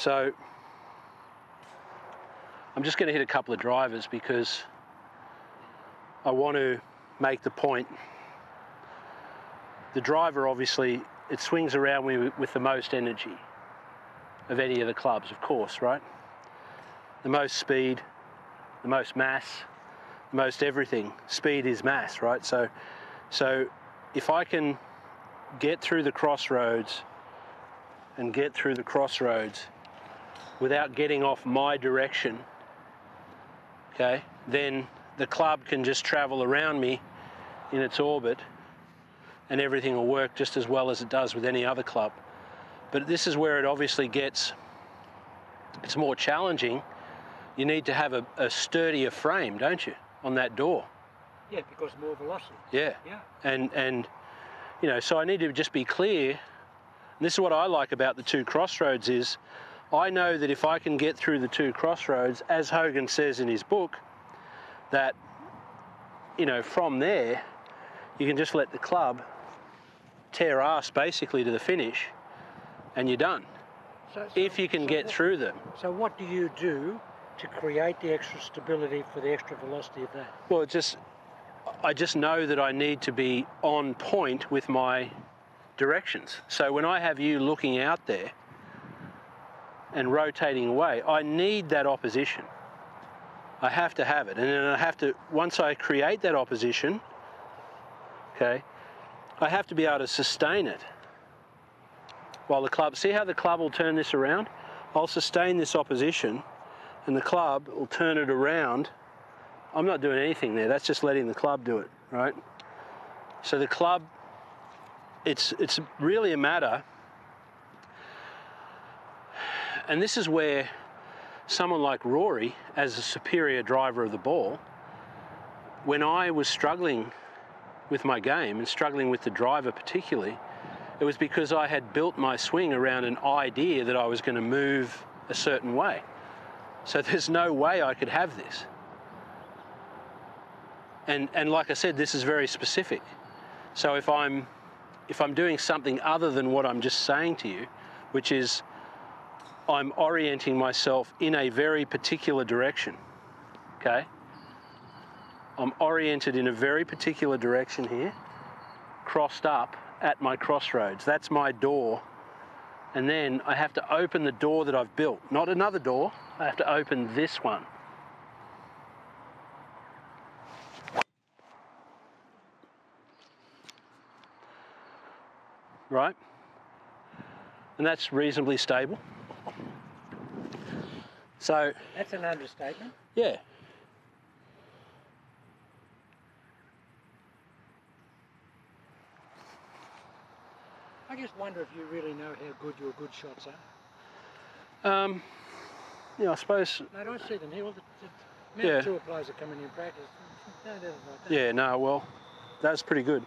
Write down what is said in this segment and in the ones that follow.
So I'm just going to hit a couple of drivers because I want to make the point. The driver, obviously, it swings around with the most energy of any of the clubs, of course, right? The most speed, the most mass, the most everything. Speed is mass, right? So if I can get through the crossroads and get through the crossroads without getting off my direction, okay, then the club can just travel around me in its orbit and everything will work just as well as it does with any other club. But this is where it obviously gets, it's more challenging. You need to have a sturdier frame, don't you, on that door? Yeah, because more velocity. Yeah. Yeah. And you know, so I need to just be clear. And this is what I like about the Two Crossroads is, I know that if I can get through the Two Crossroads, as Hogan says in his book, that, you know, from there, you can just let the club tear ass basically to the finish and you're done. If you can get through them. So what do you do to create the extra stability for the extra velocity of that? Well, I just know that I need to be on point with my directions. So when I have you looking out there and rotating away, I need that opposition. I have to have it. And then I have to, once I create that opposition, okay, I have to be able to sustain it. While the club, see how the club will turn this around? I'll sustain this opposition and the club will turn it around. I'm not doing anything there, that's just letting the club do it, right? So the club, it's really a matter, and this is where someone like Rory, as a superior driver of the ball, when I was struggling with my game and struggling with the driver particularly, it was because I had built my swing around an idea that I was going to move a certain way. So there's no way I could have this. And like I said, this is very specific. So if I'm doing something other than what I'm just saying to you, which is I'm orienting myself in a very particular direction, okay? I'm oriented in a very particular direction here, crossed up at my crossroads. That's my door. And then I have to open the door that I've built, not another door. I have to open this one. Right? And that's reasonably stable. So that's an understatement. Yeah. I just wonder if you really know how good your good shots are. Yeah, I suppose. No, I see them here. All the tour players are coming in practice. No, like that. Yeah, no, well, that's pretty good.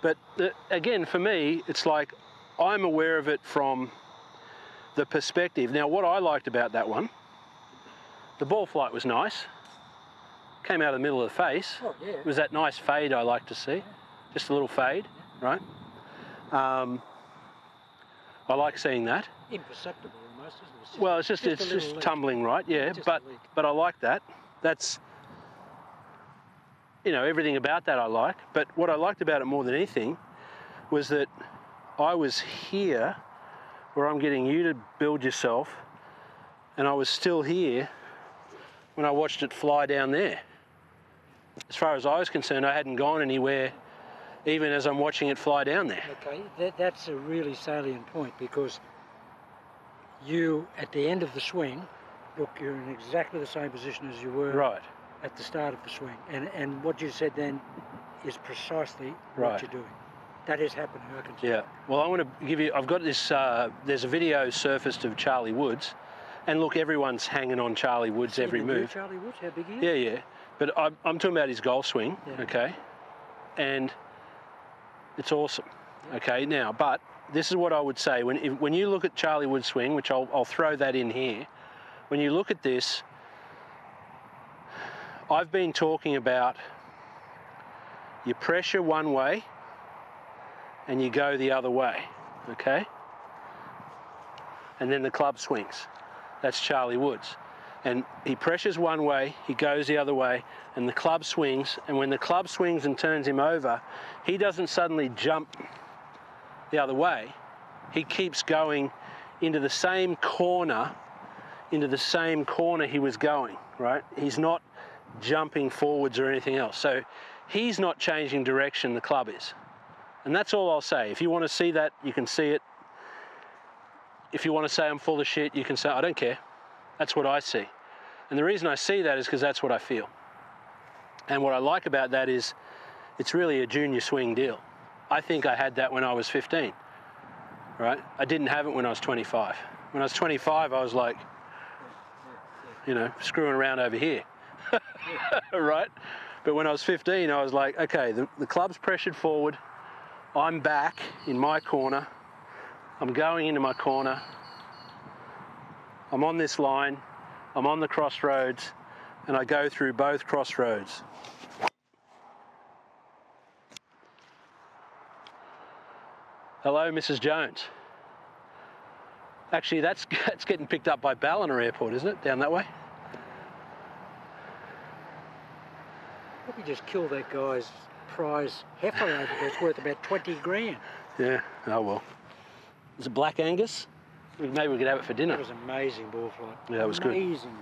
But again, for me, it's like I'm aware of it from the perspective. Now, what I liked about that one, the ball flight was nice. Came out of the middle of the face. Oh, yeah. It was that nice fade I like to see. Yeah. Just a little fade, right? I like seeing that. Imperceptible almost, isn't it? Well, it's just tumbling, right? Yeah, but I like that. That's, you know, everything about that I like. But what I liked about it more than anything was that I was here where I'm getting you to build yourself, and I was still here when I watched it fly down there. As far as I was concerned, I hadn't gone anywhere even as I'm watching it fly down there. Okay, that's a really salient point, because you, at the end of the swing, look, you're in exactly the same position as you were at the start of the swing. And what you said then is precisely what you're doing. That is happening, I can see. Yeah, well, I want to give you, I've got this, there's a video surfaced of Charlie Woods, and look, everyone's hanging on Charlie Woods' every move. Charlie Woods, how big he is? Yeah, yeah, but I'm talking about his golf swing, okay, and it's awesome, okay. Now, but this is what I would say, when you look at Charlie Woods' swing, which I'll throw that in here, when you look at this, I've been talking about you pressure one way and you go the other way, okay? And then the club swings, That's Charlie Woods. And he pressures one way, he goes the other way, and the club swings. And when the club swings and turns him over, he doesn't suddenly jump the other way. He keeps going into the same corner he was going, right? He's not jumping forwards or anything else. So he's not changing direction, the club is. And that's all I'll say. If you want to see that, you can see it. If you want to say I'm full of shit, you can say, I don't care. That's what I see. And the reason I see that is because that's what I feel. And what I like about that is it's really a junior swing deal. I think I had that when I was 15, right? I didn't have it when I was 25. When I was 25, I was like, you know, screwing around over here, right? But when I was 15, I was like, okay, the club's pressured forward. I'm back in my corner. I'm going into my corner. I'm on this line. I'm on the crossroads, and I go through both crossroads. Hello, Mrs. Jones. Actually, that's getting picked up by Ballina Airport, isn't it? Down that way? Probably just kill that guy's prize heifer over there. It's worth about 20 grand. Yeah, oh well. Is it Black Angus? Maybe we could have it for dinner. It was amazing bull flight. Yeah, it was good. Amazing.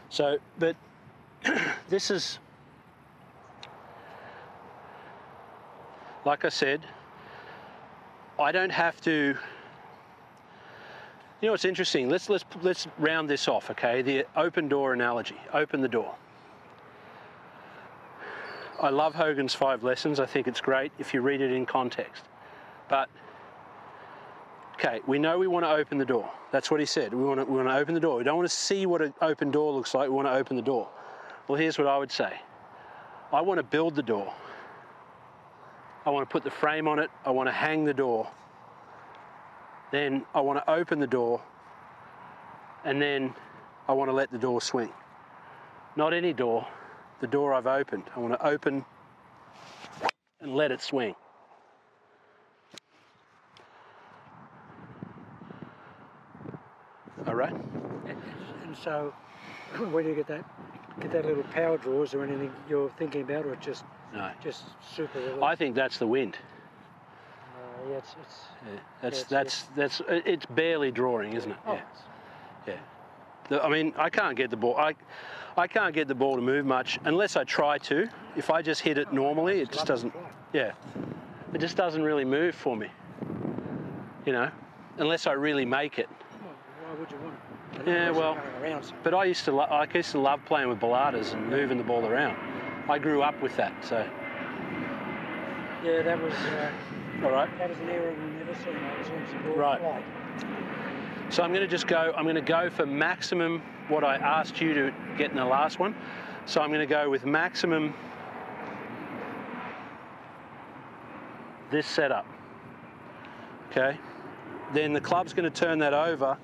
So, but this is, like I said, I don't have to. You know what's interesting? Let's round this off, okay? The open door analogy. Open the door. I love Hogan's 5 lessons. I think it's great if you read it in context. But okay, we know we want to open the door. That's what he said. We want to open the door. We don't want to see what an open door looks like. We want to open the door. Well, here's what I would say. I want to build the door. I want to put the frame on it. I want to hang the door. Then I want to open the door. And then I want to let the door swing. Not any door. The door I've opened. I want to open and let it swing. All right. And so, when you get that little power draw, is there anything you're thinking about, or just super relaxed? I think that's the wind. Yeah, it's barely drawing, isn't it? Oh. Yeah. I mean, I can't get the ball. I can't get the ball to move much unless I try to. If I just hit it normally, it just doesn't. Yeah, it just doesn't really move for me. You know, unless I really make it. Why would you want it? Yeah, well, but I used to love playing with balladas and moving the ball around. I grew up with that, so. Yeah, that was. All right. That was an era we never seen in terms of ball right. flight. So I'm going to go for maximum what I asked you to get in the last one. So I'm going to go with maximum this setup. Okay. Then the club's going to turn that over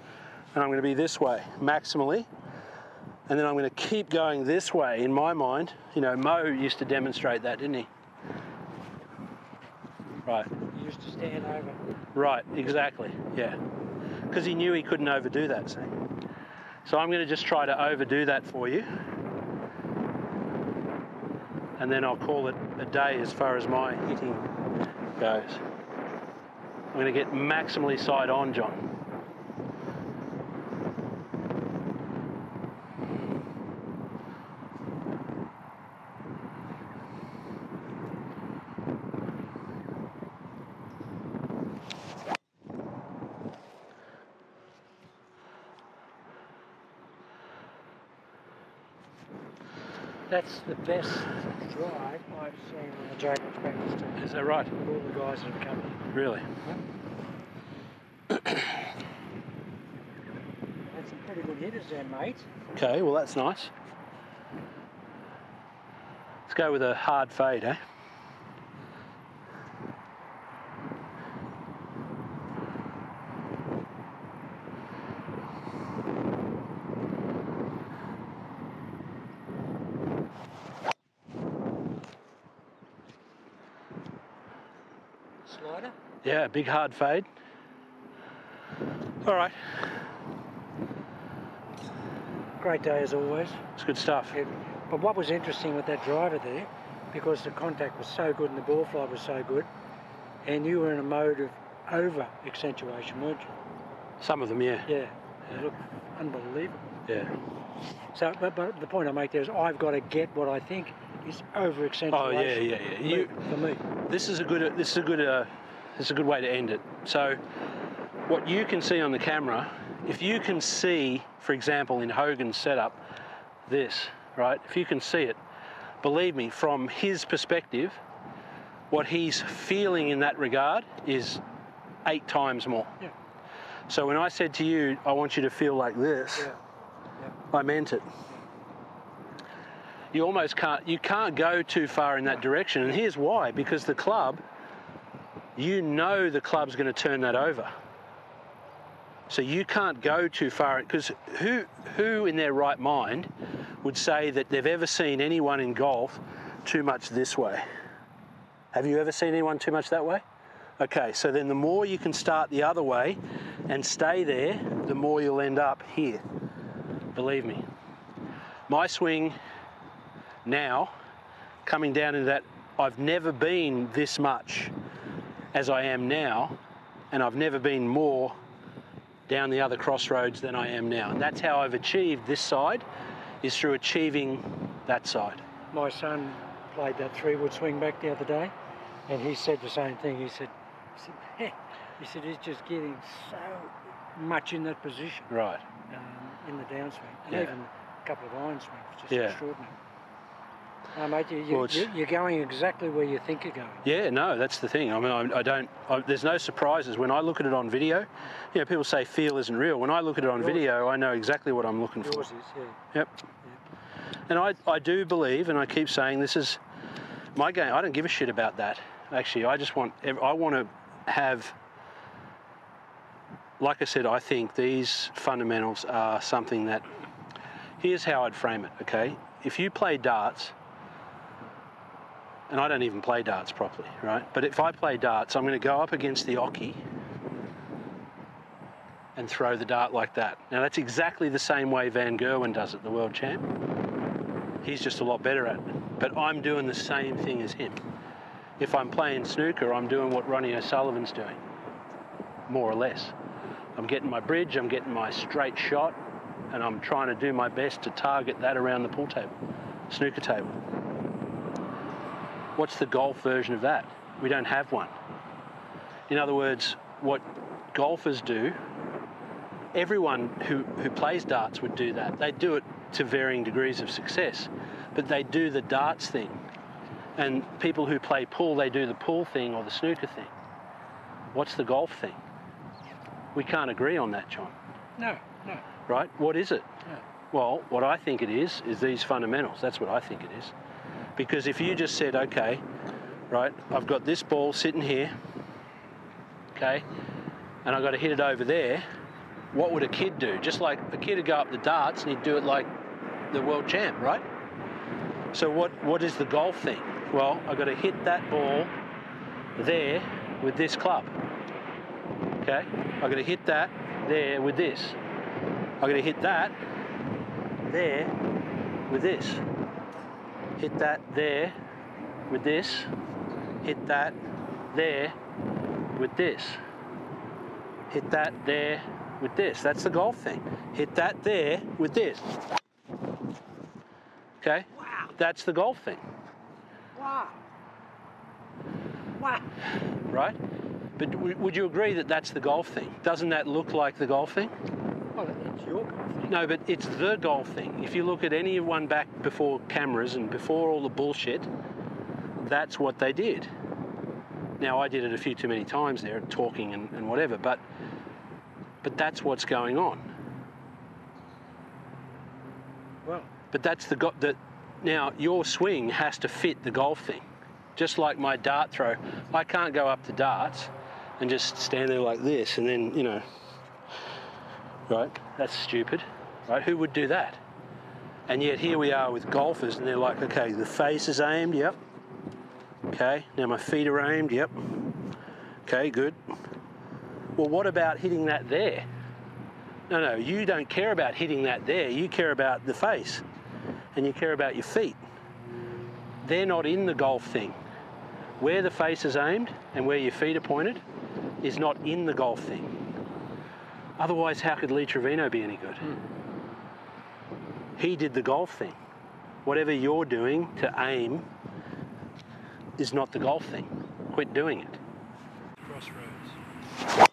and I'm going to be this way, maximally. And then I'm going to keep going this way in my mind. You know, Mo used to demonstrate that, didn't he? Right. He used to stand over. Right, exactly, yeah. Because he knew he couldn't overdo that, see? So I'm going to just try to overdo that for you. And then I'll call it a day as far as my hitting goes. I'm going to get maximally side on, John. That's the best drive I've seen on the Jacobs practice team. Is that right? With all the guys that have come in. Really? Had some pretty good hitters there, mate. Okay, well that's nice. Let's go with a hard fade, eh? Slider? Yeah, big hard fade. All right. Great day as always. It's good stuff. Yeah. But what was interesting with that driver there, because the contact was so good and the ball flight was so good, and you were in a mode of over-accentuation, weren't you? Some of them, yeah. Yeah. They looked unbelievable. Yeah. So, but the point I make there is I've got to get what I think is over-accentuation. Oh, yeah. For me. This is a good way to end it. So, what you can see on the camera, if you can see, for example, in Hogan's setup, this, right? If you can see it, believe me, from his perspective, what he's feeling in that regard is 8 times more. Yeah. So when I said to you, I want you to feel like this, I meant it. You almost can't go too far in that direction, and here's why: because the club, you know the club's going to turn that over. So you can't go too far, because who in their right mind would say that they've ever seen anyone in golf too much this way? Have you ever seen anyone too much that way? Okay, so then the more you can start the other way and stay there, the more you'll end up here. Believe me. My swing now, coming down into that, I've never been this much as I am now, and I've never been more down the other crossroads than I am now. And that's how I've achieved this side, is through achieving that side. My son played that 3-wood swing back the other day, and he said the same thing. He said, he's just getting so much in that position. Right. In the downswing, and Yeah. even a couple of iron swings, just Yeah. extraordinary. Mate, you're going exactly where you think you're going. Yeah, no, that's the thing. I mean, there's no surprises. When I look at it on video, you know, people say feel isn't real. When I look at it on video, I know exactly what I'm looking for. Yours is, yeah. Yep. And I do believe, and I keep saying, this is my game. I don't give a shit about that. Actually, I want to have, like I said, I think these fundamentals are something that, here's how I'd frame it, okay? If you play darts, and I don't even play darts properly, right? But if I play darts, I'm going to go up against the ocky and throw the dart like that. Now, that's exactly the same way Van Gerwen does it, the world champ. He's just a lot better at it. But I'm doing the same thing as him. If I'm playing snooker, I'm doing what Ronnie O'Sullivan's doing, more or less. I'm getting my bridge, I'm getting my straight shot, and I'm trying to do my best to target that around the pool table, snooker table. What's the golf version of that? We don't have one. In other words, what golfers do, everyone who plays darts would do that. They do it to varying degrees of success, but they do the darts thing. And people who play pool, they do the pool thing or the snooker thing. What's the golf thing? We can't agree on that, John. No. Right? What is it? No. Well, what I think it is these fundamentals. That's what I think it is. Because if you just said, okay, right, I've got this ball sitting here, okay, and I've got to hit it over there, what would a kid do? Just like a kid would go up the darts and he'd do it like the world champ, right? So what is the golf thing? Well, I've got to hit that ball there with this club, okay? I've got to hit that there with this. I've got to hit that there with this. Hit that there with this. Hit that there with this. Hit that there with this. That's the golf thing. Hit that there with this. Okay? Wow. That's the golf thing. Wow. Right? But would you agree that that's the golf thing? Doesn't that look like the golf thing? Well, it's your golf thing. No, but it's the golf thing. If you look at anyone back before cameras and before all the bullshit, that's what they did. Now, I did it a few too many times there, talking and whatever, but that's what's going on. Well, but that's now your swing has to fit the golf thing. Just like my dart throw, I can't go up to darts and just stand there like this and then, you know, right? That's stupid, right? Who would do that? And yet here we are with golfers and they're like, okay, the face is aimed, yep. Okay, now my feet are aimed, yep. Okay, good. Well, what about hitting that there? No, you don't care about hitting that there. You care about the face, and you care about your feet. They're not in the golf thing. Where the face is aimed and where your feet are pointed is not in the golf thing. Otherwise, how could Lee Trevino be any good? He did the golf thing. Whatever you're doing to aim is not the golf thing. Quit doing it. Crossroads.